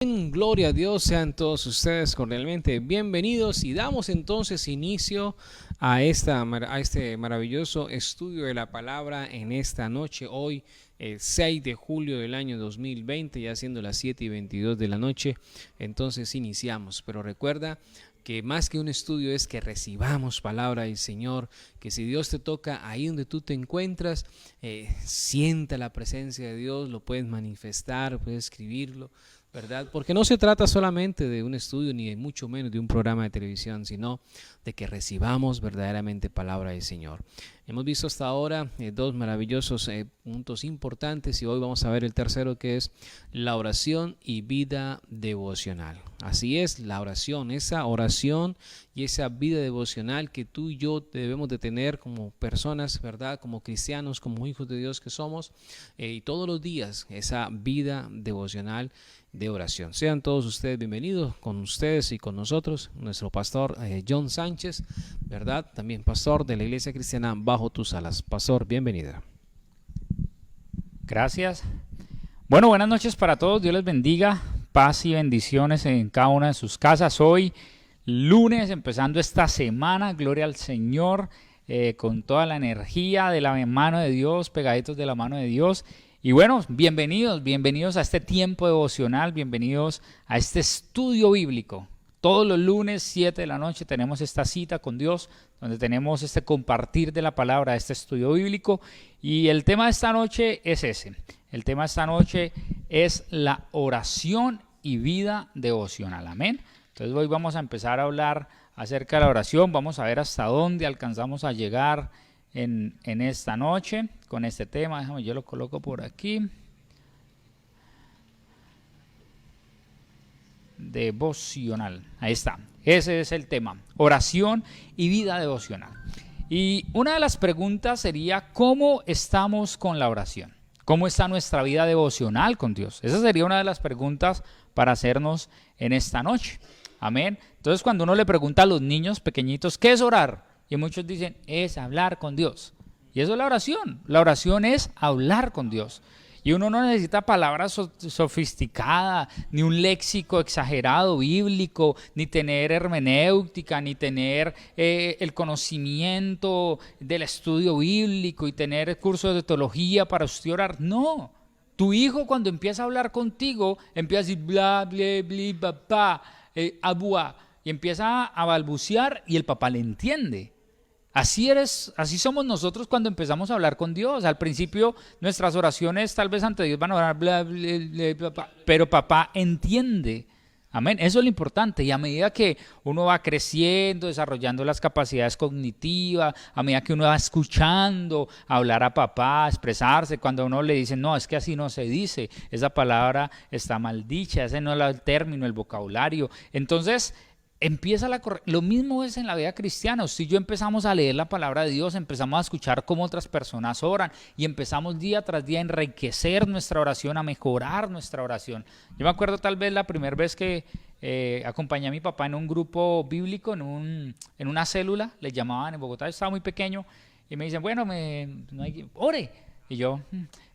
Gloria a Dios, sean todos ustedes cordialmente bienvenidos y damos entonces inicio a este maravilloso estudio de la palabra en esta noche, hoy 6 de julio del año 2020, ya siendo las 7:22 de la noche. Entonces iniciamos, pero recuerda que más que un estudio es que recibamos palabra del Señor, que si Dios te toca ahí donde tú te encuentras, sienta la presencia de Dios, lo puedes manifestar, puedes escribirlo, ¿verdad? Porque no se trata solamente de un estudio ni de mucho menos de un programa de televisión, sino de que recibamos verdaderamente palabra del Señor. Hemos visto hasta ahora dos maravillosos puntos importantes y hoy vamos a ver el tercero, que es la oración y vida devocional. Así es, la oración, esa oración y esa vida devocional que tú y yo debemos de tener como personas, ¿verdad? Como cristianos, como hijos de Dios que somos, y todos los días esa vida devocional de oración. Sean todos ustedes bienvenidos con ustedes y con nosotros, nuestro pastor John Sánchez, ¿verdad? También pastor de la Iglesia Cristiana Bajo Tus Alas. Pastor, bienvenido. Gracias. Bueno, buenas noches para todos. Dios les bendiga. Paz y bendiciones en cada una de sus casas. Hoy, lunes, empezando esta semana, gloria al Señor, con toda la energía de la mano de Dios, pegaditos de la mano de Dios. Y bueno, bienvenidos a este tiempo devocional, bienvenidos a este estudio bíblico. Todos los lunes, 7 de la noche, tenemos esta cita con Dios, donde tenemos este compartir de la palabra, este estudio bíblico. Y el tema de esta noche es ese. El tema de esta noche es la oración y vida devocional. Amén. Entonces hoy vamos a empezar a hablar acerca de la oración. Vamos a ver hasta dónde alcanzamos a llegar en esta noche con este tema. Déjame, yo lo coloco por aquí. Devocional. Ahí está. Ese es el tema. Oración y vida devocional. Y una de las preguntas sería: ¿cómo estamos con la oración? ¿Cómo está nuestra vida devocional con Dios? Esa sería una de las preguntas para hacernos en esta noche. Amén. Entonces, cuando uno le pregunta a los niños pequeñitos, ¿qué es orar? Y muchos dicen, es hablar con Dios. Y eso es la oración. La oración es hablar con Dios. Y uno no necesita palabras sofisticadas, ni un léxico exagerado bíblico, ni tener hermenéutica, ni tener el conocimiento del estudio bíblico y tener cursos de teología para usted orar. No. Tu hijo, cuando empieza a hablar contigo, empieza a decir bla, bla, bla, papá, abuá, y empieza a balbucear y el papá le entiende. Así somos nosotros cuando empezamos a hablar con Dios. Al principio nuestras oraciones tal vez ante Dios van a orar bla, bla, bla, bla, pero papá entiende. Amén. Eso es lo importante. Y a medida que uno va creciendo, desarrollando las capacidades cognitivas, a medida que uno va escuchando hablar a papá, expresarse, cuando a uno le dicen, no, es que así no se dice, esa palabra está mal dicha, ese no es el término, el vocabulario. Entonces empieza lo mismo es en la vida cristiana. Si yo empezamos a leer la palabra de Dios, empezamos a escuchar cómo otras personas oran y empezamos día tras día a enriquecer nuestra oración, a mejorar nuestra oración. Yo me acuerdo tal vez la primera vez que acompañé a mi papá en un grupo bíblico, en una célula, le llamaban en Bogotá. Yo estaba muy pequeño y me dicen, bueno, ore. Y yo,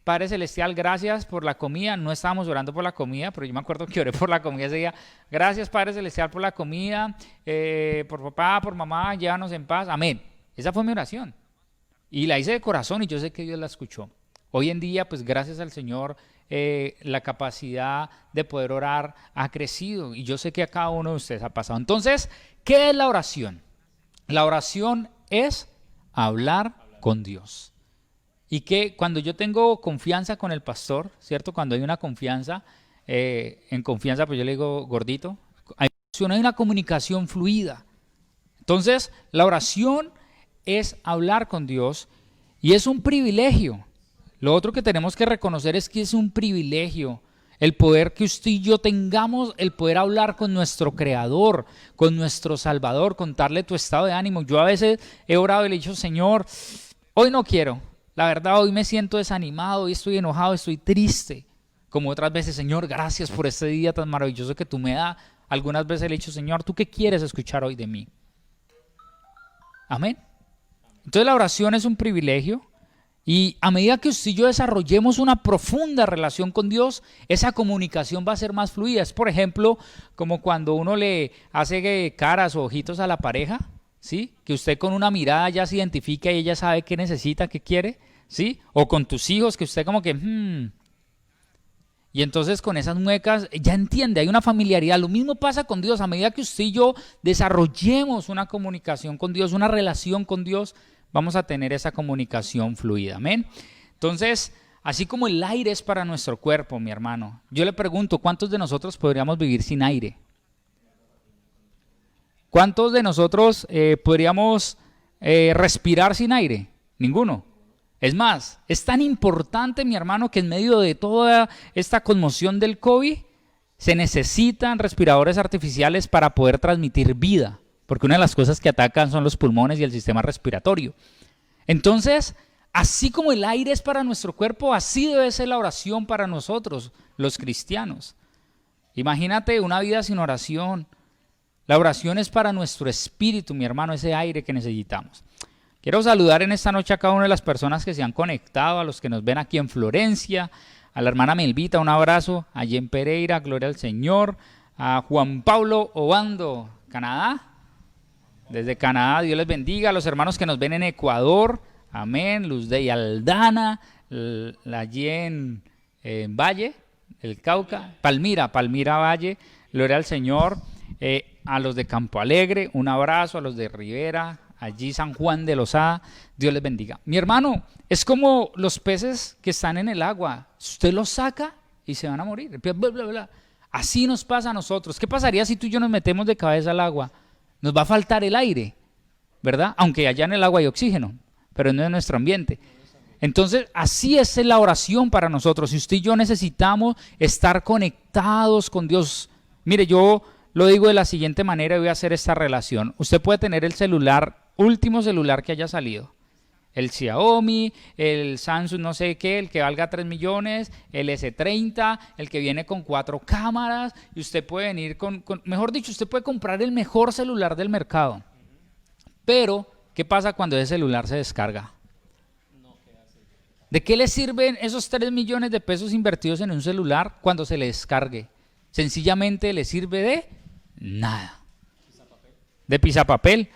Padre Celestial, gracias por la comida. No estábamos orando por la comida, pero yo me acuerdo que oré por la comida ese día. Gracias, Padre Celestial, por la comida, por papá, por mamá, llévanos en paz. Amén. Esa fue mi oración. Y la hice de corazón y yo sé que Dios la escuchó. Hoy en día, pues gracias al Señor, la capacidad de poder orar ha crecido. Y yo sé que a cada uno de ustedes ha pasado. Entonces, ¿qué es la oración? La oración es hablar con Dios. Y que cuando yo tengo confianza con el pastor, ¿cierto? Cuando hay una confianza, en confianza, pues yo le digo gordito, hay una comunicación fluida. Entonces, la oración es hablar con Dios y es un privilegio. Lo otro que tenemos que reconocer es que es un privilegio el poder que usted y yo tengamos, el poder hablar con nuestro Creador, con nuestro Salvador, contarle tu estado de ánimo. Yo a veces he orado y le he dicho, Señor, hoy no quiero. La verdad, hoy me siento desanimado, hoy estoy enojado, estoy triste. Como otras veces, Señor, gracias por este día tan maravilloso que tú me das. Algunas veces le he dicho, Señor, ¿tú qué quieres escuchar hoy de mí? Amén. Entonces la oración es un privilegio Y a medida que usted y yo desarrollemos una profunda relación con Dios, esa comunicación va a ser más fluida. Es, por ejemplo, como cuando uno le hace caras o ojitos a la pareja, ¿sí? Que usted con una mirada ya se identifica y ella sabe qué necesita, qué quiere, ¿sí? O con tus hijos, que usted como que, Y entonces con esas muecas ya entiende, hay una familiaridad. Lo mismo pasa con Dios. A medida que usted y yo desarrollemos una comunicación con Dios, una relación con Dios, vamos a tener esa comunicación fluida. Amén. Entonces, así como el aire es para nuestro cuerpo, mi hermano, yo le pregunto, ¿cuántos de nosotros podríamos vivir sin aire? ¿Cuántos de nosotros podríamos respirar sin aire? Ninguno. Es más, es tan importante, mi hermano, que en medio de toda esta conmoción del COVID se necesitan respiradores artificiales para poder transmitir vida, porque una de las cosas que atacan son los pulmones y el sistema respiratorio. Entonces, así como el aire es para nuestro cuerpo, así debe ser la oración para nosotros, los cristianos. Imagínate una vida sin oración. La oración es para nuestro espíritu, mi hermano, ese aire que necesitamos. Quiero saludar en esta noche a cada una de las personas que se han conectado, a los que nos ven aquí en Florencia, a la hermana Melvita, un abrazo, allí en Pereira, gloria al Señor, a Juan Pablo Obando, Canadá, desde Canadá, Dios les bendiga, a los hermanos que nos ven en Ecuador, amén, Luz de Aldana, allí en Valle, el Cauca, Palmira Valle, gloria al Señor, a los de Campo Alegre, un abrazo, a los de Rivera, allí San Juan de Lozada, Dios les bendiga. Mi hermano, es como los peces que están en el agua, usted los saca y se van a morir, bla, bla, bla. Así nos pasa a nosotros. ¿Qué pasaría si tú y yo nos metemos de cabeza al agua? Nos va a faltar el aire, ¿verdad? Aunque allá en el agua hay oxígeno, pero no es nuestro ambiente. Entonces, así es la oración para nosotros. Si usted y yo necesitamos estar conectados con Dios. Mire, yo lo digo de la siguiente manera y voy a hacer esta relación. Usted puede tener el celular, último celular que haya salido. El Xiaomi, el Samsung no sé qué, el que valga 3 millones, el S30, el que viene con 4 cámaras, y usted puede venir mejor dicho, usted puede comprar el mejor celular del mercado. Pero, ¿qué pasa cuando ese celular se descarga? ¿De qué le sirven esos 3 millones de pesos invertidos en un celular cuando se le descargue? Sencillamente le sirve de nada. De pisapapel.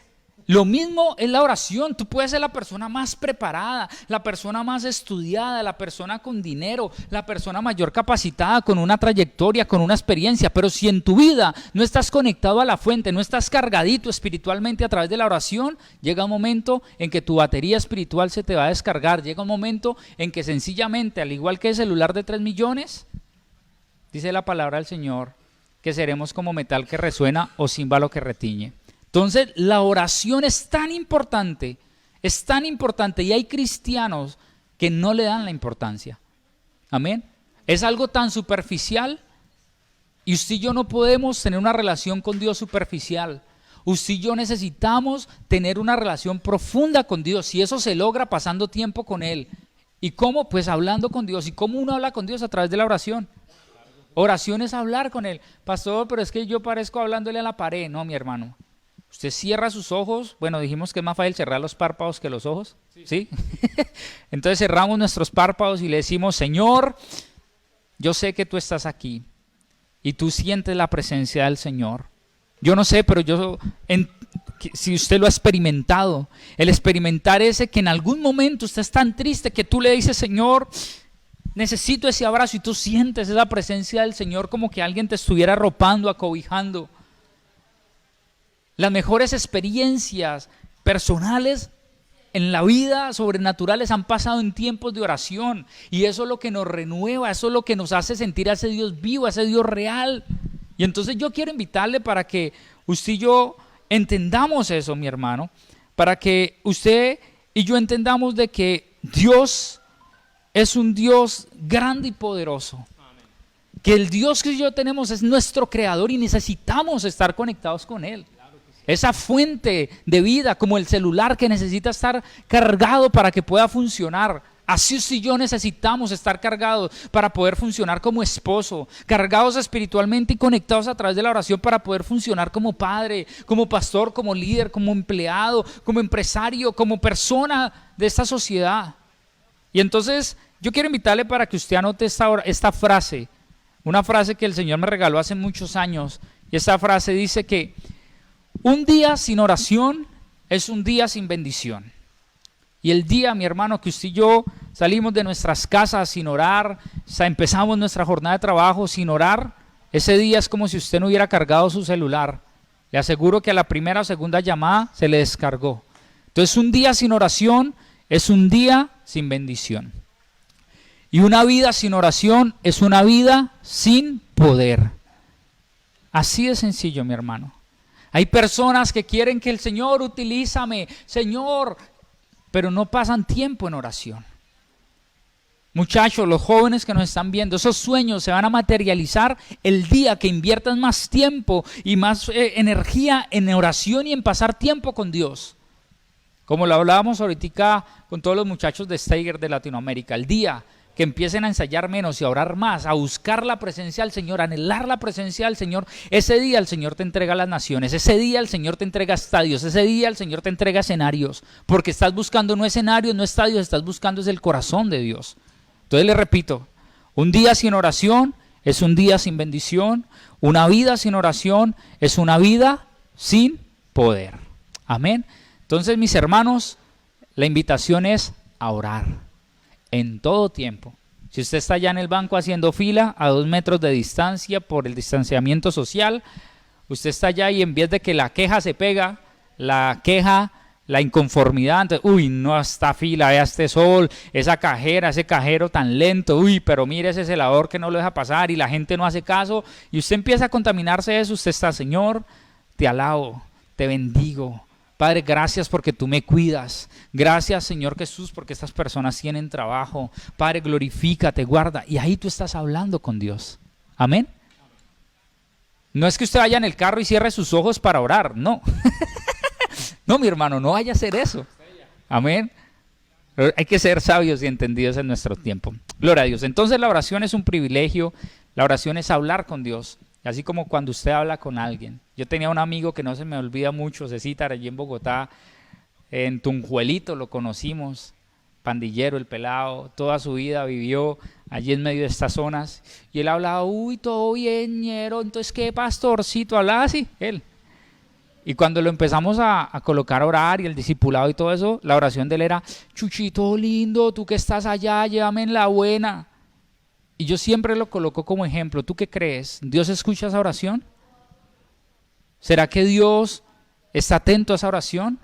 Lo mismo es la oración. Tú puedes ser la persona más preparada, la persona más estudiada, la persona con dinero, la persona mayor capacitada, con una trayectoria, con una experiencia, pero si en tu vida no estás conectado a la fuente, no estás cargadito espiritualmente a través de la oración, llega un momento en que tu batería espiritual se te va a descargar, llega un momento en que sencillamente, al igual que el celular de 3 millones, dice la palabra del Señor, que seremos como metal que resuena o címbalo que retiñe. Entonces, la oración es tan importante y hay cristianos que no le dan la importancia. Amén. Es algo tan superficial y usted y yo no podemos tener una relación con Dios superficial. Usted y yo necesitamos tener una relación profunda con Dios y eso se logra pasando tiempo con Él. ¿Y cómo? Pues hablando con Dios. ¿Y cómo uno habla con Dios? A través de la oración. Oración es hablar con Él. Pastor, pero es que yo parezco hablándole a la pared. No, mi hermano. Usted cierra sus ojos. Bueno, dijimos que es más fácil cerrar los párpados que los ojos. ¿Sí? Entonces cerramos nuestros párpados y le decimos, Señor, yo sé que tú estás aquí y tú sientes la presencia del Señor. Yo no sé, pero si usted lo ha experimentado, el experimentar ese que en algún momento usted es tan triste que tú le dices, Señor, necesito ese abrazo y tú sientes esa presencia del Señor como que alguien te estuviera arropando, acobijando. Las mejores experiencias personales en la vida sobrenaturales han pasado en tiempos de oración y eso es lo que nos renueva, eso es lo que nos hace sentir a ese Dios vivo, a ese Dios real. Y entonces yo quiero invitarle para que usted y yo entendamos eso, mi hermano, para que usted y yo entendamos de que Dios es un Dios grande y poderoso. Que el Dios que yo tenemos es nuestro creador y necesitamos estar conectados con Él. Esa fuente de vida, como el celular que necesita estar cargado para que pueda funcionar. Así usted y yo necesitamos estar cargados para poder funcionar como esposo, cargados espiritualmente y conectados a través de la oración para poder funcionar como padre, como pastor, como líder, como empleado, como empresario, como persona de esta sociedad. Y entonces yo quiero invitarle para que usted anote esta frase, una frase que el Señor me regaló hace muchos años. Y esta frase dice que un día sin oración es un día sin bendición. Y el día, mi hermano, que usted y yo salimos de nuestras casas sin orar, empezamos nuestra jornada de trabajo sin orar, ese día es como si usted no hubiera cargado su celular. Le aseguro que a la primera o segunda llamada se le descargó. Entonces un día sin oración es un día sin bendición. Y una vida sin oración es una vida sin poder. Así de sencillo, mi hermano. Hay personas que quieren que el Señor utilízame, Señor, pero no pasan tiempo en oración. Muchachos, los jóvenes que nos están viendo, esos sueños se van a materializar el día que inviertan más tiempo y más energía en oración y en pasar tiempo con Dios. Como lo hablábamos ahorita con todos los muchachos de Steiger de Latinoamérica, el día que empiecen a ensayar menos y a orar más, a buscar la presencia del Señor, a anhelar la presencia del Señor, ese día el Señor te entrega las naciones, ese día el Señor te entrega estadios, ese día el Señor te entrega escenarios, porque estás buscando no escenarios, no estadios, estás buscando es el corazón de Dios. Entonces le repito, un día sin oración es un día sin bendición, una vida sin oración es una vida sin poder. Amén. Entonces, mis hermanos, la invitación es a orar en todo tiempo. Si usted está allá en el banco haciendo fila a 2 metros de distancia por el distanciamiento social, usted está allá y en vez de que la queja se pega, la queja, la inconformidad, entonces, uy, no, esta fila, vea este sol, esa cajera, ese cajero tan lento, uy, pero mire ese celador que no lo deja pasar y la gente no hace caso, y usted empieza a contaminarse de eso. Usted está, Señor, te alabo, te bendigo. Padre, gracias porque tú me cuidas. Gracias, Señor Jesús, porque estas personas tienen trabajo. Padre, glorifícate, guarda. Y ahí tú estás hablando con Dios. Amén. No es que usted vaya en el carro y cierre sus ojos para orar, no. No, mi hermano, no vaya a hacer eso. Amén. Hay que ser sabios y entendidos en nuestro tiempo. Gloria a Dios. Entonces la oración es un privilegio. La oración es hablar con Dios. Así como cuando usted habla con alguien. Yo tenía un amigo que no se me olvida mucho, Cecitar, allí en Bogotá, en Tunjuelito lo conocimos, pandillero, el pelado, toda su vida vivió allí en medio de estas zonas. Y él hablaba, uy, todo bien, ñero, entonces, ¿qué pastorcito? Hablaba así, él. Y cuando lo empezamos a colocar a orar y el discipulado y todo eso, la oración de él era, Chuchito lindo, tú que estás allá, llévame en la buena. Y yo siempre lo coloco como ejemplo. ¿Tú qué crees? ¿Dios escucha esa oración? ¿Será que Dios está atento a esa oración?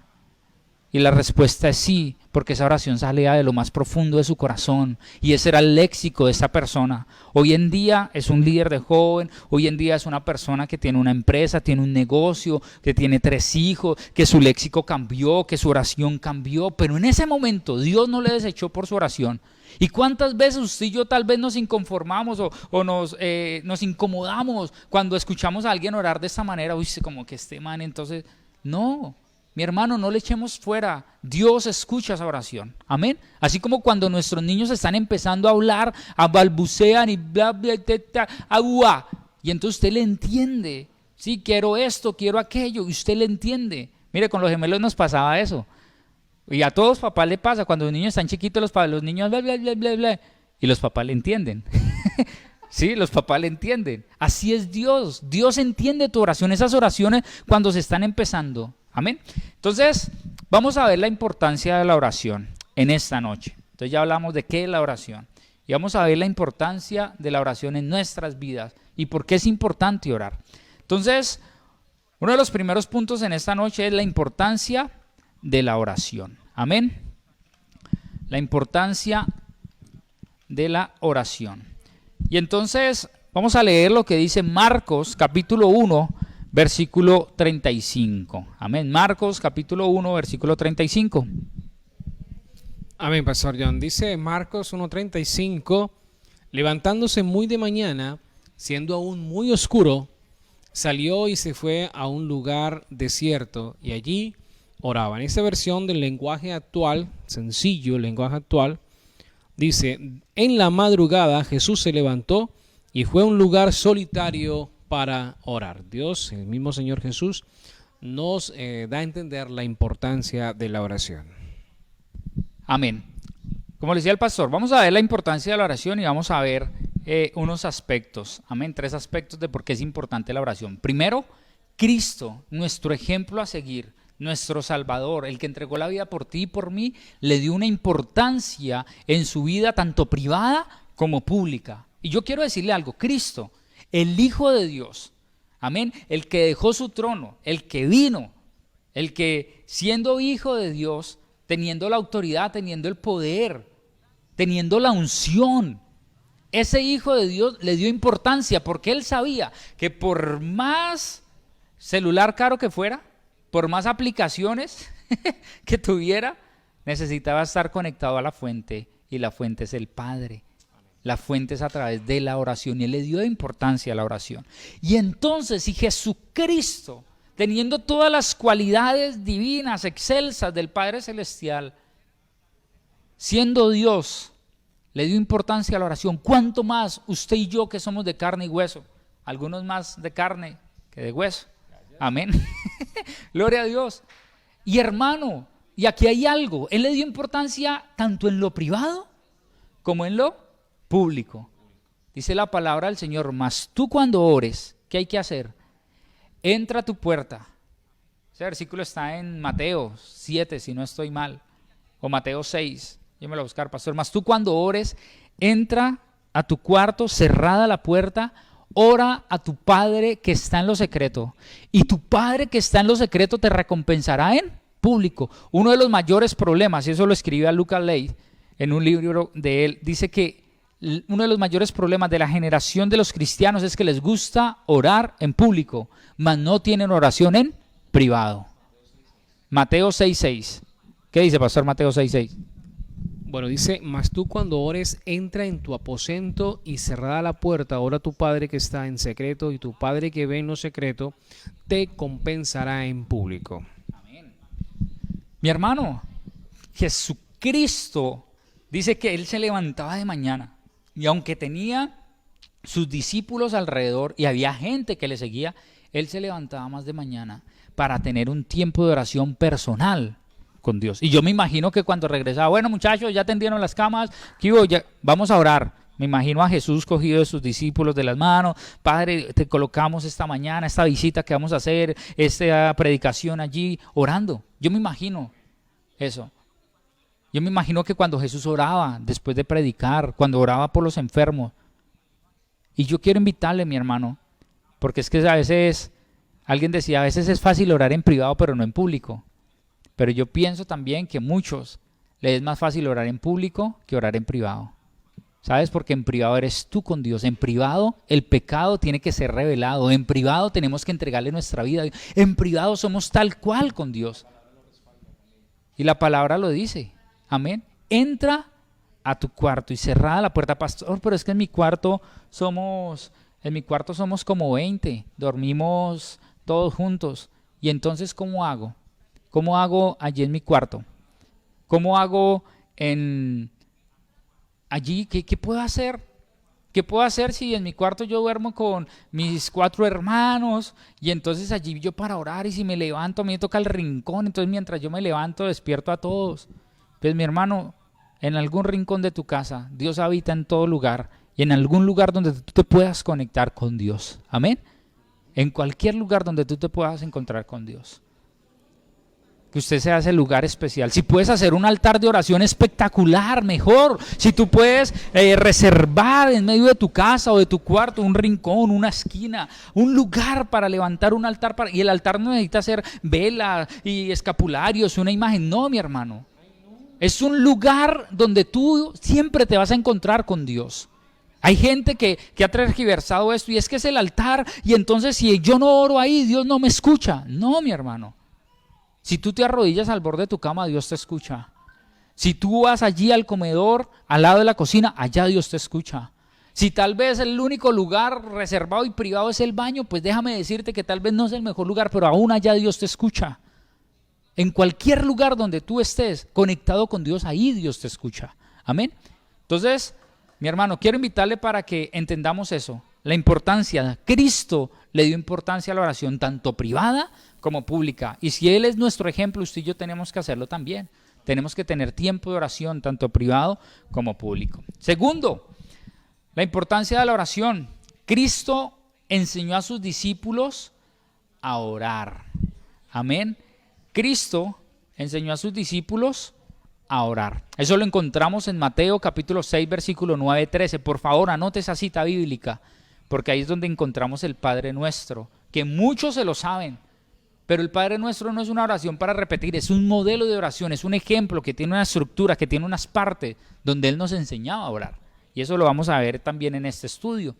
Y la respuesta es sí, porque esa oración salía de lo más profundo de su corazón. Y ese era el léxico de esa persona. Hoy en día es un líder de joven, hoy en día es una persona que tiene una empresa, tiene un negocio, que tiene 3 hijos, que su léxico cambió, que su oración cambió. Pero en ese momento Dios no le desechó por su oración. ¿Y cuántas veces usted y yo tal vez nos inconformamos o nos incomodamos cuando escuchamos a alguien orar de esta manera? Uy, como que este man, entonces, no, mi hermano, no le echemos fuera. Dios escucha esa oración, amén. Así como cuando nuestros niños están empezando a hablar, a balbucean y bla, bla, bla, bla, agua, y entonces usted le entiende, sí, quiero esto, quiero aquello, y usted le entiende. Mire, con los gemelos nos pasaba eso. Y a todos papás le pasa, cuando los niños están chiquitos, los niños bla, bla, bla, bla, bla, y los papás le entienden. Sí, los papás le entienden. Así es Dios. Dios entiende tu oración, esas oraciones cuando se están empezando. Amén. Entonces, vamos a ver la importancia de la oración en esta noche. Entonces ya hablamos de qué es la oración. Y vamos a ver la importancia de la oración en nuestras vidas y por qué es importante orar. Entonces, uno de los primeros puntos en esta noche es la importancia de la oración. Amén. La importancia de la oración. Y entonces vamos a leer lo que dice Marcos capítulo 1 versículo 35. Amén. Marcos capítulo 1 versículo 35. Amén, Pastor John. Dice Marcos 1:35, levantándose muy de mañana, siendo aún muy oscuro, salió y se fue a un lugar desierto y allí oraba. En esta versión del lenguaje actual, sencillo, el lenguaje actual, dice, en la madrugada Jesús se levantó y fue a un lugar solitario para orar. Dios, el mismo Señor Jesús, nos da a entender la importancia de la oración. Amén. Como le decía el pastor, vamos a ver la importancia de la oración y vamos a ver unos aspectos, amén, 3 aspectos de por qué es importante la oración. Primero, Cristo, nuestro ejemplo a seguir, nuestro Salvador, el que entregó la vida por ti y por mí, le dio una importancia en su vida tanto privada como pública. Y yo quiero decirle algo, Cristo, el Hijo de Dios, amén, el que dejó su trono, el que vino, el que siendo Hijo de Dios, teniendo la autoridad, teniendo el poder, teniendo la unción, ese Hijo de Dios le dio importancia porque él sabía que por más celular caro que fuera, por más aplicaciones que tuviera, necesitaba estar conectado a la fuente, y la fuente es el Padre. La fuente es a través de la oración, y él le dio importancia a la oración. Y entonces, si Jesucristo, teniendo todas las cualidades divinas, excelsas del Padre Celestial, siendo Dios, le dio importancia a la oración, ¿cuánto más usted y yo que somos de carne y hueso? Algunos más de carne que de hueso. Amén. Gloria a Dios. Y hermano, y aquí hay algo, él le dio importancia tanto en lo privado como en lo público. Dice la palabra del Señor, mas tú cuando ores, ¿qué hay que hacer? Entra a tu puerta. Ese versículo está en Mateo 7, si no estoy mal, o Mateo 6. Yo me lo voy a buscar, pastor. Mas tú cuando ores, entra a tu cuarto, cerrada la puerta, ora a tu Padre que está en lo secreto, y tu Padre que está en lo secreto te recompensará en público. Uno de los mayores problemas, y eso lo escribe a Lucas Leigh en un libro de él, dice que uno de los mayores problemas de la generación de los cristianos es que les gusta orar en público, mas no tienen oración en privado. Mateo 6:6. ¿Qué dice, pastor? Mateo 6:6. Bueno, dice, mas tú cuando ores, entra en tu aposento y cerrada la puerta, ora a tu Padre que está en secreto, y tu Padre que ve en lo secreto te compensará en público. Amén. Mi hermano, Jesucristo dice que él se levantaba de mañana, y aunque tenía sus discípulos alrededor y había gente que le seguía, él se levantaba más de mañana para tener un tiempo de oración personal con Dios. Y yo me imagino que cuando regresaba, bueno muchachos, ya tendieron las camas, ya, vamos a orar. Me imagino a Jesús cogido de sus discípulos de las manos, Padre, te colocamos esta mañana, esta visita que vamos a hacer, esta predicación allí, orando. Yo me imagino eso. Yo me imagino que cuando Jesús oraba, después de predicar, cuando oraba por los enfermos. Y yo quiero invitarle, mi hermano, porque es que a veces, alguien decía, a veces es fácil orar en privado, pero no en público. Pero yo pienso también que a muchos les es más fácil orar en público que orar en privado. ¿Sabes? Porque en privado eres tú con Dios. En privado el pecado tiene que ser revelado. En privado tenemos que entregarle nuestra vida. En privado somos tal cual con Dios. Y la palabra lo dice. Amén. Entra a tu cuarto y cerrada la puerta. Pastor, pero es que en mi cuarto somos como 20. Dormimos todos juntos. Y entonces, ¿cómo hago? ¿Cómo hago allí en mi cuarto? ¿Cómo hago allí? ¿Qué puedo hacer? ¿Qué puedo hacer si en mi cuarto yo duermo con mis 4 hermanos y entonces allí yo para orar, y si me levanto a mí me toca el rincón, entonces mientras yo me levanto despierto a todos? Pues mi hermano, en algún rincón de tu casa, Dios habita en todo lugar, y en algún lugar donde tú te puedas conectar con Dios. Amén. En cualquier lugar donde tú te puedas encontrar con Dios. Que usted se hace lugar especial. Si puedes hacer un altar de oración espectacular, mejor. Si tú puedes reservar en medio de tu casa o de tu cuarto un rincón, una esquina, un lugar para levantar un altar. Y el altar no necesita ser vela y escapularios, una imagen. No, mi hermano. Es un lugar donde tú siempre te vas a encontrar con Dios. Hay gente que ha tergiversado esto, y es que es el altar, y entonces si yo no oro ahí, Dios no me escucha. No, mi hermano. Si tú te arrodillas al borde de tu cama, Dios te escucha. Si tú vas allí al comedor, al lado de la cocina, allá Dios te escucha. Si tal vez el único lugar reservado y privado es el baño, pues déjame decirte que tal vez no es el mejor lugar, pero aún allá Dios te escucha. En cualquier lugar donde tú estés conectado con Dios, ahí Dios te escucha. Amén. Entonces, mi hermano, quiero invitarle para que entendamos eso. La importancia, Cristo le dio importancia a la oración tanto privada como pública. Y si Él es nuestro ejemplo, usted y yo tenemos que hacerlo también. tenemos que tener tiempo de oración, tanto privado como público. Segundo, la importancia de la oración. Cristo enseñó a sus discípulos a orar. Amén. Cristo enseñó a sus discípulos a orar. Eso lo encontramos en Mateo capítulo 6, versículo 9-13. Por favor, anote esa cita bíblica, porque ahí es donde encontramos el Padre Nuestro, que muchos se lo saben. Pero el Padre Nuestro no es una oración para repetir, es un modelo de oración, es un ejemplo que tiene una estructura, que tiene unas partes donde Él nos enseñaba a orar. Y eso lo vamos a ver también en este estudio.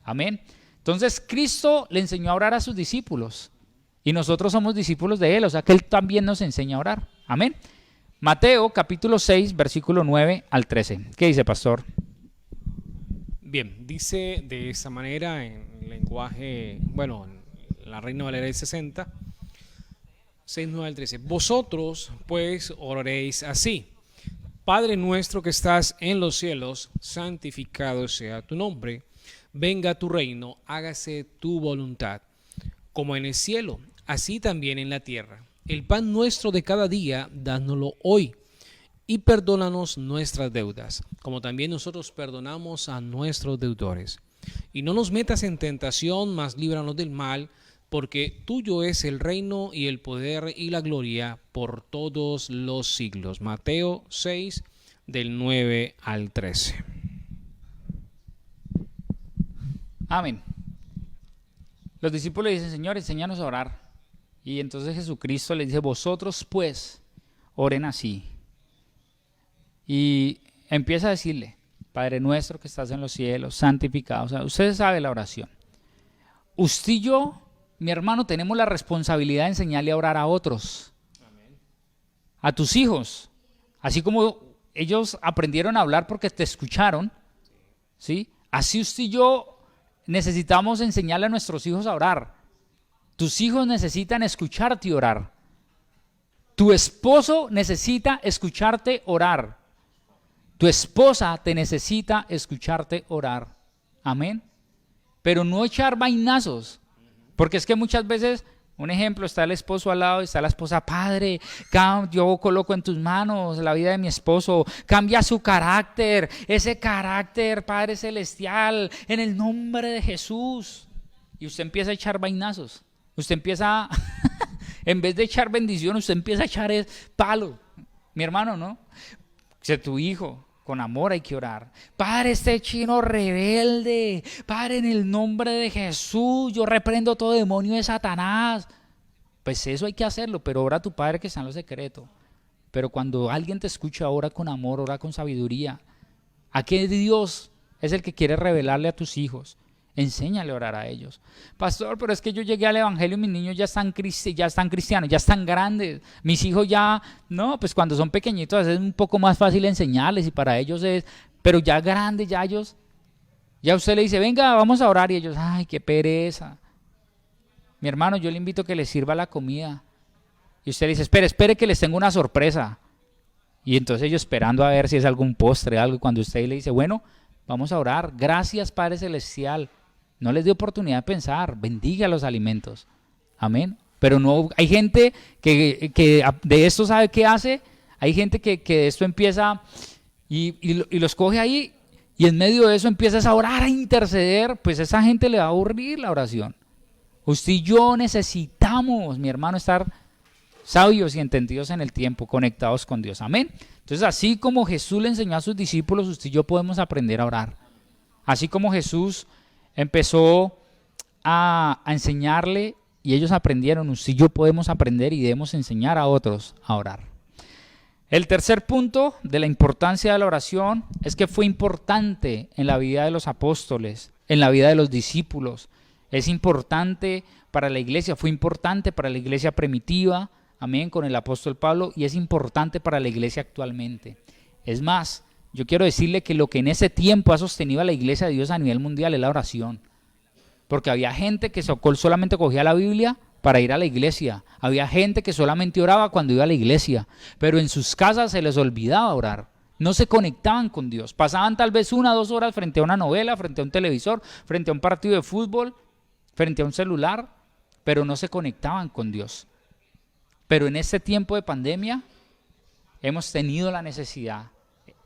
Amén. Entonces Cristo le enseñó a orar a sus discípulos y nosotros somos discípulos de Él, o sea que Él también nos enseña a orar. Amén. Mateo capítulo 6, versículo 9-13. ¿Qué dice, pastor? Bien, dice de esta manera en lenguaje, bueno, la Reina Valera del 60, 6:9-13. Vosotros pues oraréis así: Padre nuestro que estás en los cielos, santificado sea tu nombre, venga tu reino, hágase tu voluntad, como en el cielo, así también en la tierra. El pan nuestro de cada día, dánoslo hoy, y perdónanos nuestras deudas, como también nosotros perdonamos a nuestros deudores. Y no nos metas en tentación, mas líbranos del mal, porque tuyo es el reino y el poder y la gloria por todos los siglos. Mateo 6, del 9-13. Amén. Los discípulos le dicen: Señor, enséñanos a orar. Y entonces Jesucristo les dice: vosotros pues oren así. Y empieza a decirle: Padre nuestro que estás en los cielos, santificado. O sea, ustedes saben la oración. Usted y yo, mi hermano, tenemos la responsabilidad de enseñarle a orar a otros. Amén. A tus hijos. Así como ellos aprendieron a hablar porque te escucharon, ¿sí? Así usted y yo necesitamos enseñarle a nuestros hijos a orar. Tus hijos necesitan escucharte orar. Tu esposo necesita escucharte orar. Tu esposa te necesita escucharte orar. Amén. Pero no echar vainazos. Porque es que muchas veces, un ejemplo, está el esposo al lado y está la esposa: Padre, yo coloco en tus manos la vida de mi esposo, cambia su carácter, ese carácter, Padre Celestial, en el nombre de Jesús. Y usted empieza a echar vainazos. Usted empieza, en vez de echar bendición, usted empieza a echar palo. Mi hermano, ¿no? Si tu hijo, con amor hay que orar. Padre, este chino rebelde, Padre, en el nombre de Jesús, yo reprendo todo demonio de Satanás. Pues eso hay que hacerlo, pero ora a tu Padre que está en lo secreto. Pero cuando alguien te escucha, ora con amor, ora con sabiduría. ¿A qué Dios es el que quiere revelarle a tus hijos? Enséñale a orar a ellos. Pastor, pero es que yo llegué al evangelio y mis niños ya están cristianos, ya están grandes. Mis hijos ya, no, pues cuando son pequeñitos es un poco más fácil enseñarles y para ellos es, pero ya grandes, ya ellos, ya usted le dice: venga, vamos a orar, y ellos: ay, qué pereza. Mi hermano, yo le invito a que les sirva la comida. Y usted le dice: espere que les tengo una sorpresa. Y entonces ellos esperando a ver si es algún postre, algo, y cuando usted le dice: bueno, vamos a orar, gracias Padre Celestial. No les dé oportunidad de pensar, bendiga los alimentos. Amén. Pero no, hay gente que de esto sabe qué hace. Hay gente que de esto empieza y los coge ahí, y en medio de eso empiezas a orar, a interceder. Pues a esa gente le va a aburrir la oración. Usted y yo necesitamos, mi hermano, estar sabios y entendidos en el tiempo, conectados con Dios. Amén. Entonces, así como Jesús le enseñó a sus discípulos, usted y yo podemos aprender a orar. Así como Jesús empezó a enseñarle y ellos aprendieron, usted y yo podemos aprender y debemos enseñar a otros a orar. El tercer punto de la importancia de la oración es que fue importante en la vida de los apóstoles, en la vida de los discípulos. Es importante para la iglesia, fue importante para la iglesia primitiva, amén, con el apóstol Pablo, y es importante para la iglesia actualmente. Es más, yo quiero decirle que lo que en ese tiempo ha sostenido a la iglesia de Dios a nivel mundial es la oración. Porque había gente que solamente cogía la Biblia para ir a la iglesia. Había gente que solamente oraba cuando iba a la iglesia. Pero en sus casas se les olvidaba orar. No se conectaban con Dios. Pasaban tal vez 1 o 2 horas frente a una novela, frente a un televisor, frente a un partido de fútbol, frente a un celular, pero no se conectaban con Dios. Pero en este tiempo de pandemia, hemos tenido la necesidad.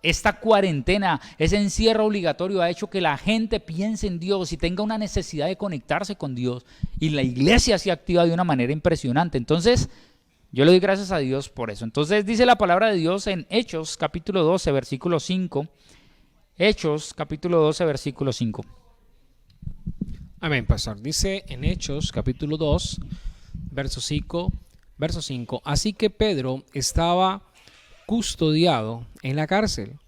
Esta cuarentena, ese encierro obligatorio ha hecho que la gente piense en Dios y tenga una necesidad de conectarse con Dios. Y la iglesia se ha activado de una manera impresionante. Entonces, yo le doy gracias a Dios por eso. Entonces, dice la palabra de Dios en Hechos, capítulo 12, versículo 5. Hechos, capítulo 12, versículo 5. Amén, pastor. Dice en Hechos, capítulo 2, verso 5. Así que Pedro estaba custodiado en la cárcel,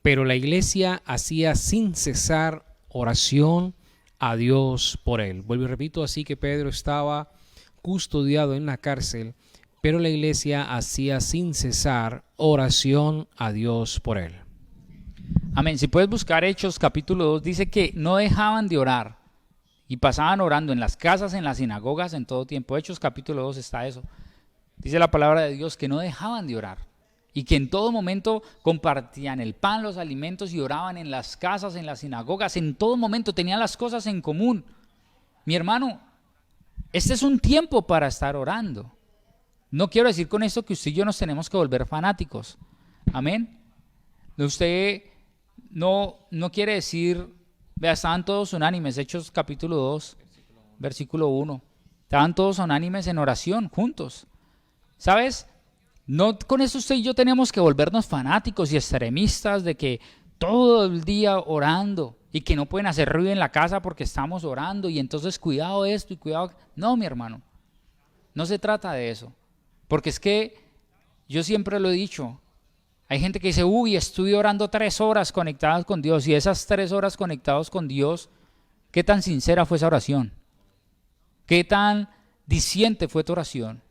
pero la iglesia hacía sin cesar oración a Dios por él. Vuelvo y repito, así que Pedro estaba custodiado en la cárcel, pero la iglesia hacía sin cesar oración a Dios por él. Amén. Si puedes buscar Hechos capítulo 2, dice que no dejaban de orar y pasaban orando en las casas, en las sinagogas, en todo tiempo. Hechos capítulo 2 está eso. Dice la palabra de Dios que no dejaban de orar y que en todo momento compartían el pan, los alimentos y oraban en las casas, en las sinagogas. En todo momento tenían las cosas en común. Mi hermano, este es un tiempo para estar orando. No quiero decir con esto que usted y yo nos tenemos que volver fanáticos. Amén. Usted no quiere decir, vea, estaban todos unánimes, Hechos capítulo 2, versículo 1. Estaban todos unánimes en oración, juntos. ¿Sabes? No con eso usted y yo tenemos que volvernos fanáticos y extremistas de que todo el día orando y que no pueden hacer ruido en la casa porque estamos orando y entonces cuidado esto y cuidado. No, mi hermano, no se trata de eso. Porque es que yo siempre lo he dicho, hay gente que dice, uy, estuve orando 3 horas conectadas con Dios, y esas 3 horas conectados con Dios, ¿qué tan sincera fue esa oración? ¿Qué tan diciente fue tu oración?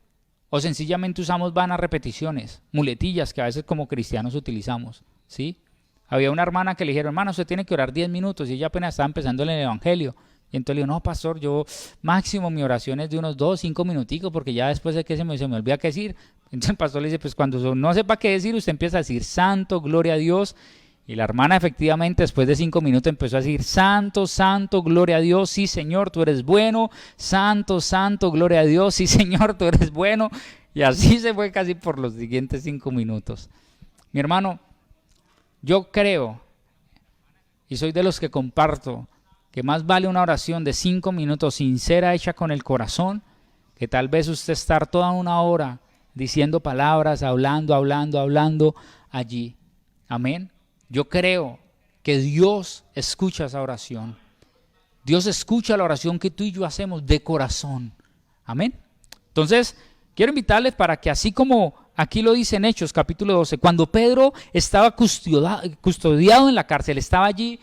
O sencillamente usamos vanas repeticiones, muletillas que a veces como cristianos utilizamos, ¿sí? Había una hermana que le dijeron, hermana, usted tiene que orar 10 minutos, y ella apenas estaba empezando en el evangelio. Y entonces le digo, no, pastor, yo máximo mi oración es de unos 2, 5 minuticos, porque ya después de que se me olvida qué decir. Entonces el pastor le dice, pues cuando no sepa qué decir, usted empieza a decir, santo, gloria a Dios. Y la hermana efectivamente después de 5 minutos empezó a decir, santo, santo, gloria a Dios, sí Señor, tú eres bueno, santo, santo, gloria a Dios, sí Señor, tú eres bueno. Y así se fue casi por los siguientes 5 minutos. Mi hermano, yo creo, y soy de los que comparto, que más vale una oración de 5 minutos sincera, hecha con el corazón, que tal vez usted estar toda una hora diciendo palabras, hablando allí. Amén. Yo creo que Dios escucha esa oración. Dios escucha la oración que tú y yo hacemos de corazón. Amén. Entonces, quiero invitarles para que así como aquí lo dice en Hechos capítulo 12, cuando Pedro estaba custodiado en la cárcel, estaba allí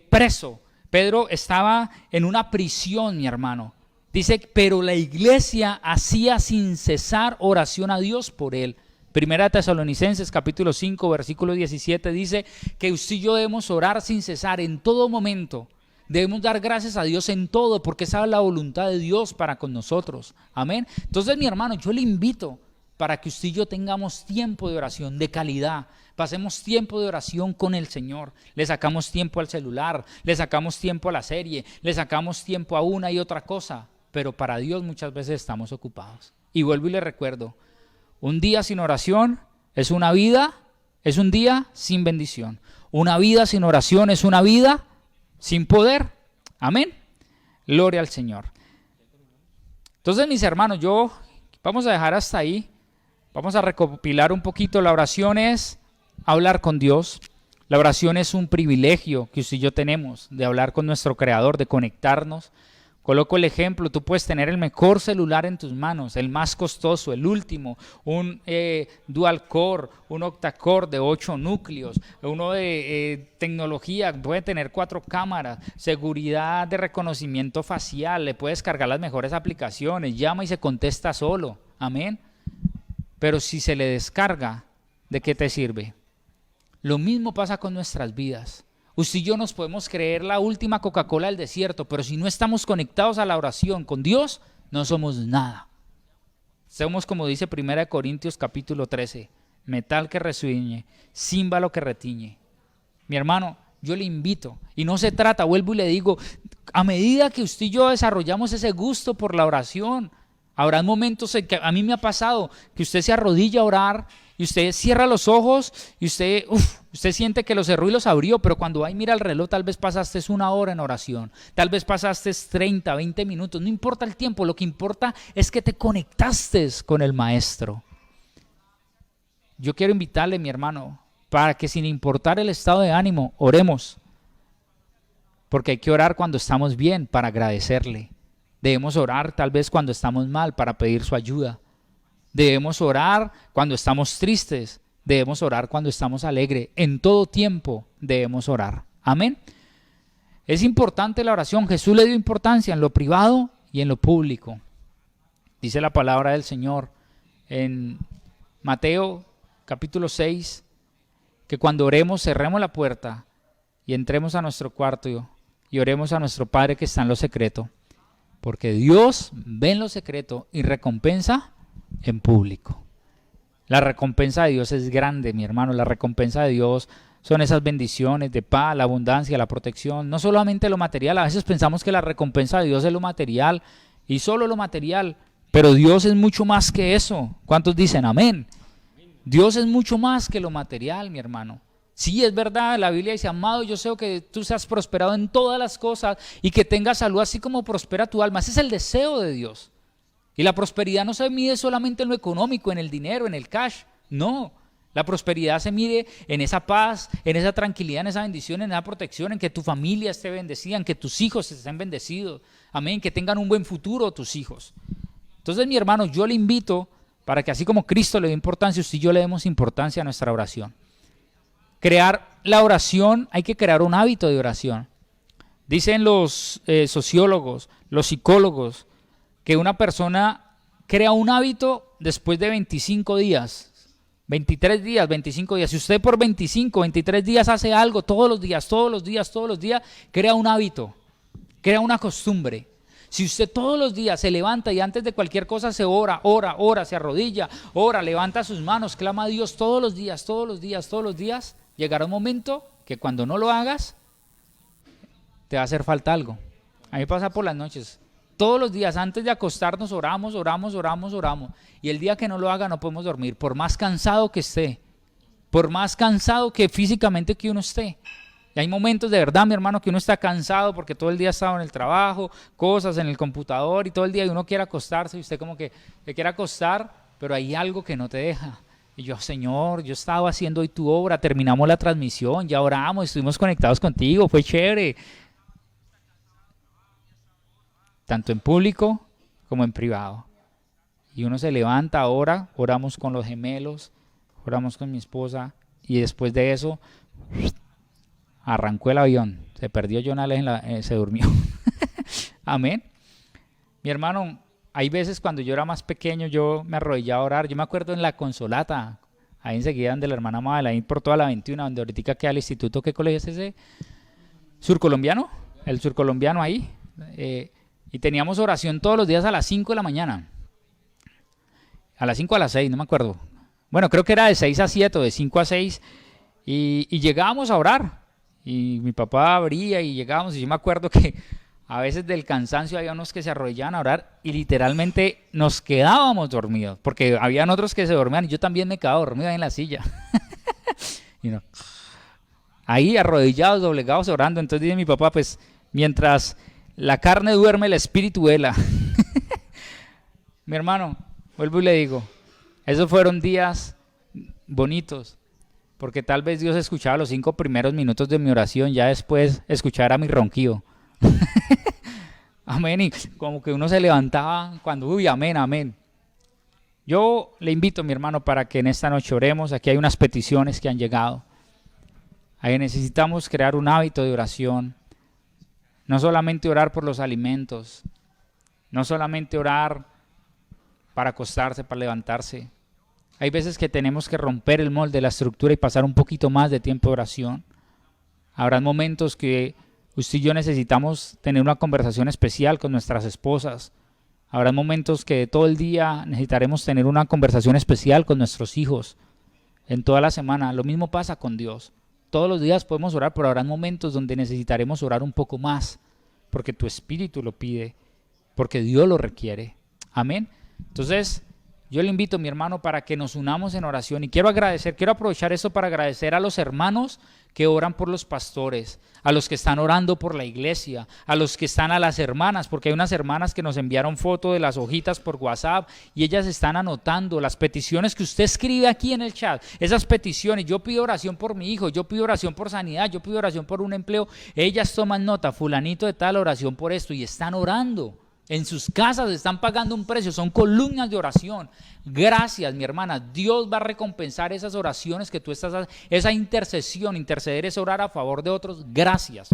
preso, Pedro estaba en una prisión, mi hermano. Dice, pero la iglesia hacía sin cesar oración a Dios por él. Primera Tesalonicenses capítulo 5 versículo 17 dice que usted y yo debemos orar sin cesar en todo momento. Debemos dar gracias a Dios en todo porque esa es la voluntad de Dios para con nosotros. Amén. Entonces, mi hermano, yo le invito para que usted y yo tengamos tiempo de oración de calidad. Pasemos tiempo de oración con el Señor. Le sacamos tiempo al celular, le sacamos tiempo a la serie, le sacamos tiempo a una y otra cosa. Pero para Dios muchas veces estamos ocupados. Y vuelvo y le recuerdo, un día sin oración es una vida, es un día sin bendición. Una vida sin oración es una vida sin poder. Amén. Gloria al Señor. Entonces, mis hermanos, vamos a dejar hasta ahí. Vamos a recopilar un poquito. La oración es hablar con Dios. La oración es un privilegio que usted y yo tenemos de hablar con nuestro Creador, de conectarnos. Coloco el ejemplo, tú puedes tener el mejor celular en tus manos, el más costoso, el último, un dual core, un octa-core de 8 núcleos, uno de tecnología, puede tener 4 cámaras, seguridad de reconocimiento facial, le puedes cargar las mejores aplicaciones, llama y se contesta solo, amén. Pero si se le descarga, ¿de qué te sirve? Lo mismo pasa con nuestras vidas. Usted y yo nos podemos creer la última Coca-Cola del desierto, pero si no estamos conectados a la oración con Dios, no somos nada. Somos, como dice 1 Corintios capítulo 13, metal que resueñe, címbalo que retiñe. Mi hermano, yo le invito, y no se trata, vuelvo y le digo, a medida que usted y yo desarrollamos ese gusto por la oración, Habrá momentos en que a mí me ha pasado que usted se arrodilla a orar y usted cierra los ojos y usted siente que los cerró y los abrió, pero cuando va y mira el reloj tal vez pasaste 1 hora en oración, tal vez pasaste 30, 20 minutos, no importa el tiempo, lo que importa es que te conectaste con el Maestro. Yo quiero invitarle, mi hermano, para que sin importar el estado de ánimo, oremos, porque hay que orar cuando estamos bien para agradecerle. Debemos orar tal vez cuando estamos mal para pedir su ayuda. Debemos orar cuando estamos tristes. Debemos orar cuando estamos alegres. En todo tiempo debemos orar. Amén. Es importante la oración. Jesús le dio importancia en lo privado y en lo público. Dice la palabra del Señor en Mateo capítulo 6, que cuando oremos cerremos la puerta y entremos a nuestro cuarto y oremos a nuestro Padre que está en lo secreto. Porque Dios ve en lo secreto y recompensa en público. La recompensa de Dios es grande, mi hermano. La recompensa de Dios son esas bendiciones de paz, la abundancia, la protección. No solamente lo material. A veces pensamos que la recompensa de Dios es lo material y solo lo material. Pero Dios es mucho más que eso. ¿Cuántos dicen amén? Dios es mucho más que lo material, mi hermano. Sí, es verdad, la Biblia dice, amado, yo sé que tú seas prosperado en todas las cosas y que tengas salud así como prospera tu alma. Ese es el deseo de Dios. Y la prosperidad no se mide solamente en lo económico, en el dinero, en el cash. No, la prosperidad se mide en esa paz, en esa tranquilidad, en esa bendición, en esa protección, en que tu familia esté bendecida, en que tus hijos estén bendecidos. Amén, que tengan un buen futuro tus hijos. Entonces, mi hermano, yo le invito para que así como Cristo le dio importancia, usted y yo le demos importancia a nuestra oración. Crear la oración, hay que crear un hábito de oración. Dicen los sociólogos, los psicólogos, que una persona crea un hábito después de 25 días, 23 días, 25 días. Si usted por 25, 23 días hace algo todos los días, crea un hábito, crea una costumbre. Si usted todos los días se levanta y antes de cualquier cosa se ora, se arrodilla, levanta sus manos, clama a Dios todos los días, llegará un momento que cuando no lo hagas, te va a hacer falta algo. A mí pasa por las noches. Todos los días antes de acostarnos oramos. Y el día que no lo haga no podemos dormir. Por más cansado que esté. Por más cansado que físicamente que uno esté. Y hay momentos de verdad, mi hermano, que uno está cansado porque todo el día ha estado en el trabajo, cosas en el computador y todo el día y uno quiere acostarse y usted como que le quiere acostar, pero hay algo que no te deja. Y yo, Señor, yo estaba haciendo hoy tu obra, terminamos la transmisión, ya oramos, estuvimos conectados contigo, fue chévere. Tanto en público como en privado. Y uno se levanta, oramos con los gemelos, oramos con mi esposa y después de eso arrancó el avión, se perdió Jonales, se durmió. Amén. Mi hermano, hay veces cuando yo era más pequeño yo me arrodillaba a orar. Yo me acuerdo en la Consolata, ahí enseguida donde la hermana Mabel, ahí por toda la 21, donde ahorita queda el instituto. ¿Qué colegio es ese? ¿Surcolombiano? El Surcolombiano ahí. Y teníamos oración todos los días a las 5 de la mañana. A las 5 o a las 6, no me acuerdo. Bueno, creo que era de 6 a 7 o de 5 a 6. Y llegábamos a orar. Y mi papá abría y llegábamos. Y yo me acuerdo que a veces del cansancio había unos que se arrodillaban a orar y literalmente nos quedábamos dormidos. Porque habían otros que se dormían y yo también me quedaba dormido ahí en la silla. Y no, ahí arrodillados, doblegados, orando. Entonces dice mi papá, pues mientras la carne duerme, el espíritu vela. Mi hermano, vuelvo y le digo, esos fueron días bonitos. Porque tal vez Dios escuchaba los 5 primeros minutos de mi oración, ya después escuchara mi ronquido. Amén. Y como que uno se levantaba cuando, amén. Yo le invito, mi hermano, para que en esta noche oremos. Aquí hay unas peticiones que han llegado. Ahí necesitamos crear un hábito de oración. No solamente orar por los alimentos. No solamente orar para acostarse, para levantarse. Hay veces que tenemos que romper el molde, la estructura y pasar un poquito más de tiempo de oración. Habrá momentos que usted y yo necesitamos tener una conversación especial con nuestras esposas. Habrá momentos que todo el día necesitaremos tener una conversación especial con nuestros hijos. En toda la semana, lo mismo pasa con Dios. Todos los días podemos orar, pero habrá momentos donde necesitaremos orar un poco más, porque tu espíritu lo pide, porque Dios lo requiere. Amén. Entonces, yo le invito, mi hermano, para que nos unamos en oración. Y quiero aprovechar esto para agradecer a los hermanos que oran por los pastores, a los que están orando por la iglesia, a las hermanas, porque hay unas hermanas que nos enviaron foto de las hojitas por WhatsApp y ellas están anotando las peticiones que usted escribe aquí en el chat. Esas peticiones, yo pido oración por mi hijo, yo pido oración por sanidad, yo pido oración por un empleo. Ellas toman nota, fulanito de tal, oración por esto, y están orando. En sus casas están pagando un precio, son columnas de oración. Gracias, mi hermana. Dios va a recompensar esas oraciones que tú estás haciendo, esa intercesión. Interceder es orar a favor de otros. Gracias.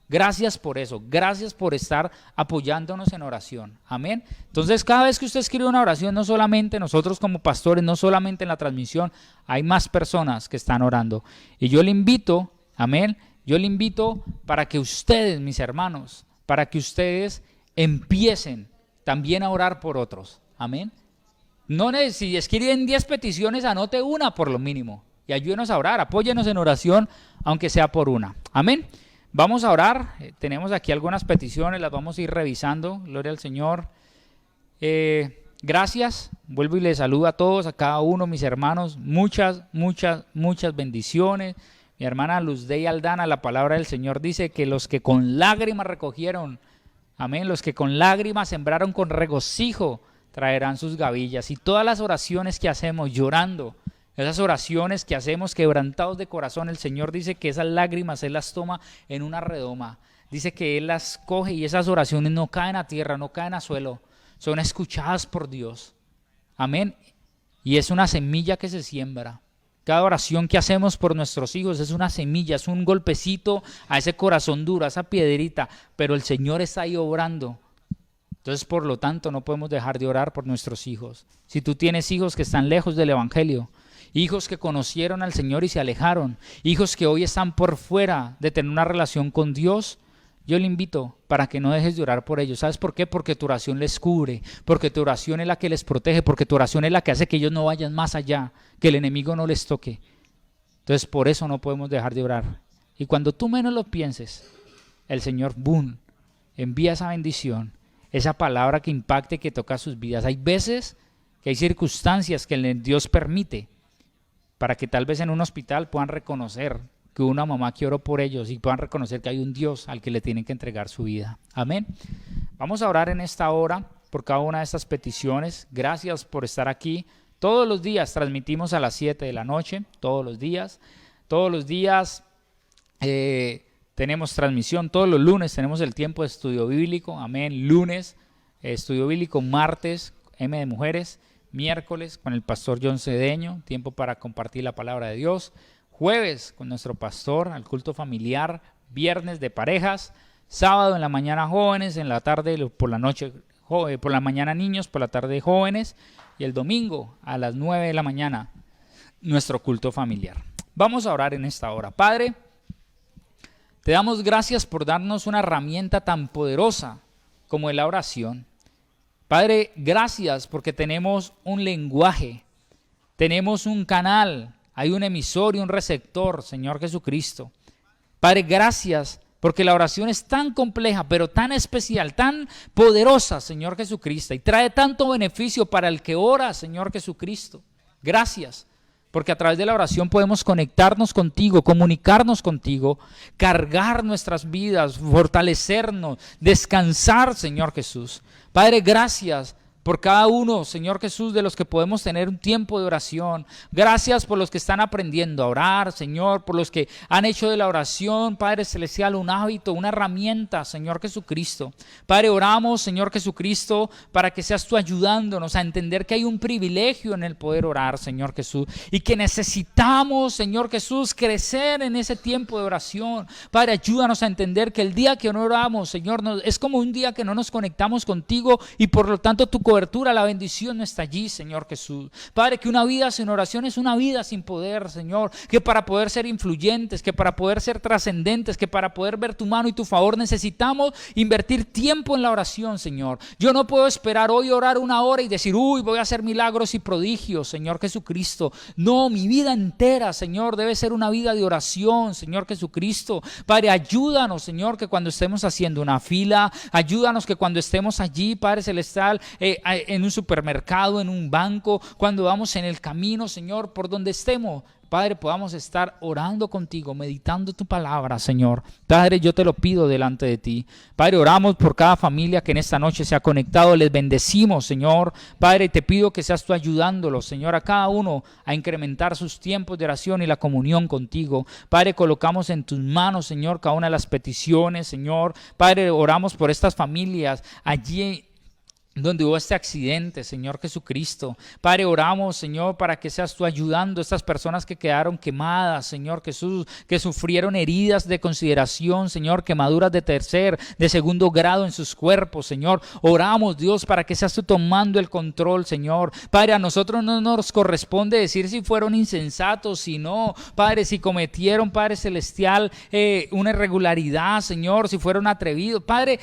Gracias por eso. Gracias por estar apoyándonos en oración. Amén. Entonces, cada vez que usted escribe una oración, no solamente nosotros como pastores, no solamente en la transmisión, hay más personas que están orando. Y yo le invito, amén, yo le invito para que ustedes, mis hermanos, para que ustedes empiecen también a orar por otros. Amén. No, si escriben 10 peticiones, anote una por lo mínimo y ayúdenos a orar, apóyenos en oración, aunque sea por una. Amén. Vamos a orar. Tenemos aquí algunas peticiones, las vamos a ir revisando. Gloria al Señor. Gracias. Vuelvo y les saludo a todos, a cada uno, mis hermanos. Muchas bendiciones. Mi hermana Luzdey Aldana, la palabra del Señor dice que los que con lágrimas recogieron, amén, los que con lágrimas sembraron, con regocijo traerán sus gavillas. Y todas las oraciones que hacemos llorando, esas oraciones que hacemos quebrantados de corazón, el Señor dice que esas lágrimas Él las toma en una redoma. Dice que Él las coge y esas oraciones no caen a tierra, no caen a suelo, son escuchadas por Dios. Amén. Y es una semilla que se siembra. Cada oración que hacemos por nuestros hijos es una semilla, es un golpecito a ese corazón duro, a esa piedrita, pero el Señor está ahí obrando. Entonces, por lo tanto, no podemos dejar de orar por nuestros hijos. Si tú tienes hijos que están lejos del Evangelio, hijos que conocieron al Señor y se alejaron, hijos que hoy están por fuera de tener una relación con Dios, yo le invito para que no dejes de orar por ellos. ¿Sabes por qué? Porque tu oración les cubre, porque tu oración es la que les protege, porque tu oración es la que hace que ellos no vayan más allá, que el enemigo no les toque. Entonces, por eso no podemos dejar de orar. Y cuando tú menos lo pienses, el Señor, ¡boom!, envía esa bendición, esa palabra que impacte, que toca sus vidas. Hay veces que hay circunstancias que Dios permite para que tal vez en un hospital puedan reconocer que hubo una mamá que oró por ellos y puedan reconocer que hay un Dios al que le tienen que entregar su vida. Amén. Vamos a orar en esta hora por cada una de estas peticiones. Gracias por estar aquí. Todos los días transmitimos a las 7 de la noche, todos los días. Todos los días tenemos transmisión, todos los lunes tenemos el tiempo de estudio bíblico. Amén. Lunes, estudio bíblico, martes, M de mujeres, miércoles con el pastor John Cedeño, tiempo para compartir la palabra de Dios. Jueves con nuestro pastor al culto familiar, viernes de parejas, sábado en la mañana jóvenes, en la tarde, por la noche, por la mañana niños, por la tarde jóvenes, y el domingo a las 9 de la mañana nuestro culto familiar. Vamos a orar en esta hora. Padre, te damos gracias por darnos una herramienta tan poderosa como es la oración. Padre, gracias porque tenemos un lenguaje, tenemos un canal, hay un emisor y un receptor, Señor Jesucristo. Padre, gracias porque la oración es tan compleja, pero tan especial, tan poderosa, Señor Jesucristo, y trae tanto beneficio para el que ora, Señor Jesucristo. Gracias, porque a través de la oración podemos conectarnos contigo, comunicarnos contigo, cargar nuestras vidas, fortalecernos, descansar, Señor Jesús. Padre, gracias por cada uno, Señor Jesús, de los que podemos tener un tiempo de oración. Gracias por los que están aprendiendo a orar, Señor, por los que han hecho de la oración, Padre Celestial, un hábito, una herramienta, Señor Jesucristo. Padre, oramos, Señor Jesucristo, para que seas tú ayudándonos a entender que hay un privilegio en el poder orar, Señor Jesús, y que necesitamos, Señor Jesús, crecer en ese tiempo de oración. Padre, ayúdanos a entender que el día que no oramos, Señor, es como un día que no nos conectamos contigo y por lo tanto tu cobertura, la bendición no está allí, Señor Jesús. Padre, que una vida sin oración es una vida sin poder, Señor, que para poder ser influyentes, que para poder ser trascendentes, que para poder ver tu mano y tu favor necesitamos invertir tiempo en la oración, Señor. Yo no puedo esperar hoy orar una hora y decir, voy a hacer milagros y prodigios, Señor Jesucristo. No, mi vida entera, Señor, debe ser una vida de oración, Señor Jesucristo. Padre, ayúdanos, Señor, que cuando estemos haciendo una fila, ayúdanos que cuando estemos allí, Padre Celestial, en un supermercado, en un banco, cuando vamos en el camino, Señor, por donde estemos. Padre, podamos estar orando contigo, meditando tu palabra, Señor. Padre, yo te lo pido delante de ti. Padre, oramos por cada familia que en esta noche se ha conectado. Les bendecimos, Señor. Padre, te pido que seas tú ayudándolos, Señor, a cada uno a incrementar sus tiempos de oración y la comunión contigo. Padre, colocamos en tus manos, Señor, cada una de las peticiones, Señor. Padre, oramos por estas familias allí donde hubo este accidente, Señor Jesucristo. Padre, oramos, Señor, para que seas tú ayudando a estas personas que quedaron quemadas, Señor Jesús, que sufrieron heridas de consideración, Señor, quemaduras de tercer, de segundo grado en sus cuerpos, Señor. Oramos, Dios, para que seas tú tomando el control, Señor. Padre, a nosotros no nos corresponde decir si fueron insensatos, si no, Padre, si cometieron, Padre Celestial, una irregularidad, Señor, si fueron atrevidos, Padre.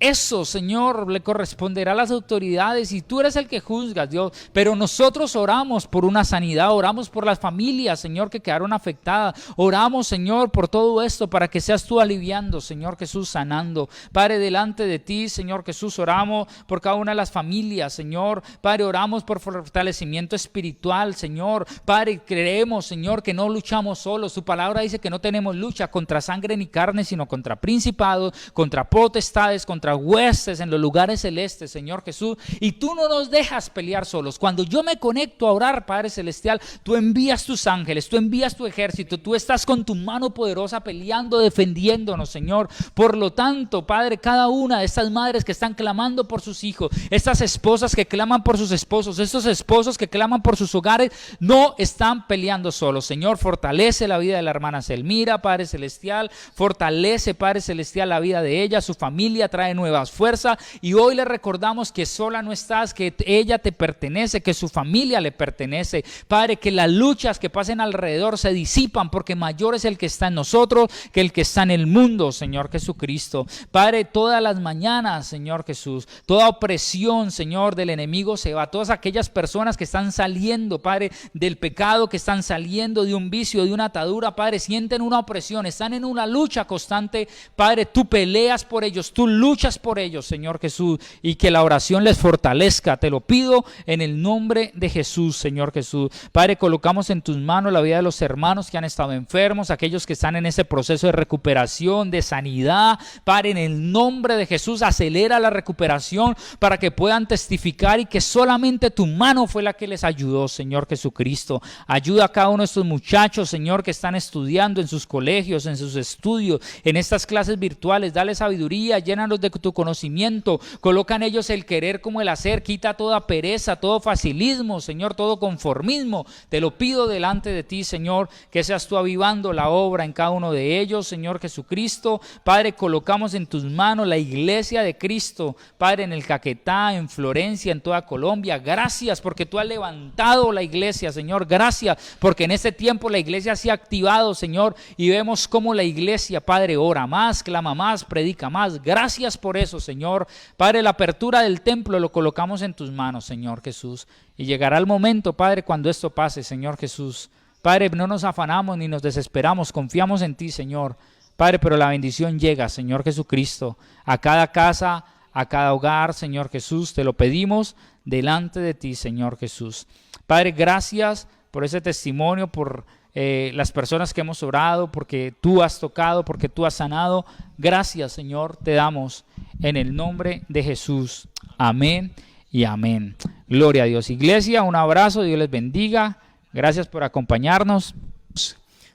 Eso, Señor, le corresponderá a las autoridades y tú eres el que juzgas, Dios. Pero nosotros oramos por una sanidad, oramos por las familias, Señor, que quedaron afectadas. Oramos, Señor, por todo esto para que seas tú aliviando, Señor Jesús, sanando. Padre, delante de ti, Señor Jesús, oramos por cada una de las familias, Señor. Padre, oramos por fortalecimiento espiritual, Señor. Padre, creemos, Señor, que no luchamos solos. Tu palabra dice que no tenemos lucha contra sangre ni carne, sino contra principados, contra potestades, contra huestes en los lugares celestes, Señor Jesús, y tú no nos dejas pelear solos. Cuando yo me conecto a orar, Padre Celestial, tú envías tus ángeles, tú envías tu ejército, tú estás con tu mano poderosa peleando, defendiéndonos, Señor. Por lo tanto, Padre, cada una de estas madres que están clamando por sus hijos, estas esposas que claman por sus esposos, estos esposos que claman por sus hogares, no están peleando solos, Señor. Fortalece la vida de la hermana Selmira, Padre Celestial, fortalece, Padre Celestial, la vida de ella, su familia, trae nuevas fuerzas, y hoy le recordamos que sola no estás, que ella te pertenece, que su familia le pertenece. Padre, que las luchas que pasen alrededor se disipan, porque mayor es el que está en nosotros que el que está en el mundo, Señor Jesucristo. Padre, todas las mañanas, Señor Jesús, toda opresión, Señor, del enemigo se va. Todas aquellas personas que están saliendo, Padre, del pecado, que están saliendo de un vicio, de una atadura, Padre, sienten una opresión, están en una lucha constante. Padre, tú peleas por ellos, tú luchas por ellos, Señor Jesús, y que la oración les fortalezca. Te lo pido en el nombre de Jesús, Señor Jesús. Padre, colocamos en tus manos la vida de los hermanos que han estado enfermos, aquellos que están en ese proceso de recuperación, de sanidad. Padre, en el nombre de Jesús, acelera la recuperación para que puedan testificar y que solamente tu mano fue la que les ayudó, Señor Jesucristo. Ayuda a cada uno de estos muchachos, Señor, que están estudiando en sus colegios, en sus estudios, en estas clases virtuales. Dale sabiduría, llénalos de tu conocimiento, coloca en ellos el querer como el hacer, quita toda pereza, todo facilismo, Señor, todo conformismo. Te lo pido delante de ti, Señor, que seas tú avivando la obra en cada uno de ellos, Señor Jesucristo. Padre, colocamos en tus manos la iglesia de Cristo, Padre, en el Caquetá, en Florencia, en toda Colombia. Gracias porque tú has levantado la iglesia, Señor. Gracias porque en este tiempo la iglesia se ha activado, Señor, y vemos cómo la iglesia, Padre, ora más, clama más, predica más. Gracias por eso, Señor. Padre, la apertura del templo lo colocamos en tus manos, Señor Jesús, y llegará el momento, Padre, cuando esto pase, Señor Jesús. Padre, no nos afanamos ni nos desesperamos, confiamos en ti, Señor. Padre, pero la bendición llega, Señor Jesucristo, a cada casa, a cada hogar, Señor Jesús. Te lo pedimos delante de ti, Señor Jesús. Padre, gracias por ese testimonio, por las personas que hemos orado, porque tú has tocado, porque tú has sanado. Gracias, Señor, te damos en el nombre de Jesús. Amén y amén. Gloria a Dios. Iglesia, un abrazo, Dios les bendiga. Gracias por acompañarnos.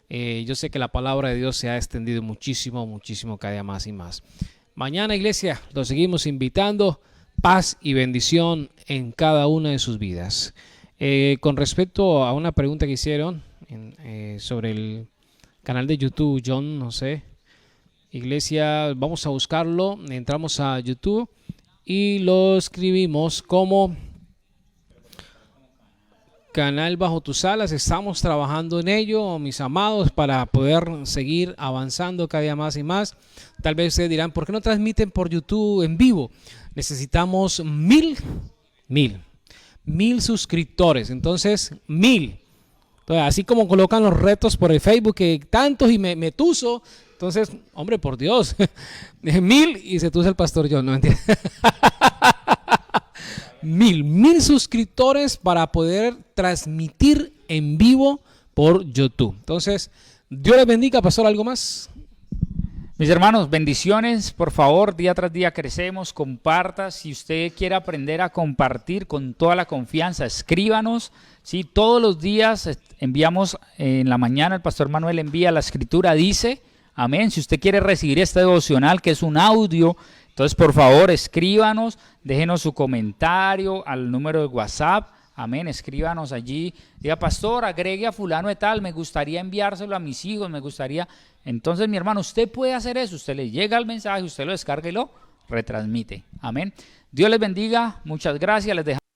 Yo sé que la palabra de Dios se ha extendido muchísimo, muchísimo, cada día más y más. Mañana, iglesia, los seguimos invitando. Paz y bendición en cada una de sus vidas. Con respecto a una pregunta que hicieron sobre el canal de YouTube, John, no sé, iglesia, vamos a buscarlo. Entramos a YouTube y lo escribimos como Canal Bajo Tus Alas. Estamos trabajando en ello, mis amados, para poder seguir avanzando cada día más y más. Tal vez ustedes dirán, ¿por qué no transmiten por YouTube en vivo? Necesitamos 1000 suscriptores. Entonces, 1000. Entonces, así como colocan los retos por el Facebook, que tantos y me tuso. Entonces, hombre, por Dios, 1000 y se tusa el pastor John, no entiendo. mil suscriptores para poder transmitir en vivo por YouTube. Entonces, Dios les bendiga. Pastor, ¿algo más? Mis hermanos, bendiciones, por favor, día tras día crecemos, comparta, si usted quiere aprender a compartir con toda la confianza, escríbanos, ¿sí? Todos los días enviamos en la mañana, el pastor Manuel envía la escritura, dice, amén, si usted quiere recibir este devocional que es un audio, entonces por favor escríbanos, déjenos su comentario al número de WhatsApp, amén, escríbanos allí, diga, pastor, agregue a fulano de tal, me gustaría enviárselo a mis hijos, me gustaría. Entonces, mi hermano, usted puede hacer eso, usted le llega el mensaje, usted lo descarga y lo retransmite, amén. Dios les bendiga, muchas gracias, les dejamos.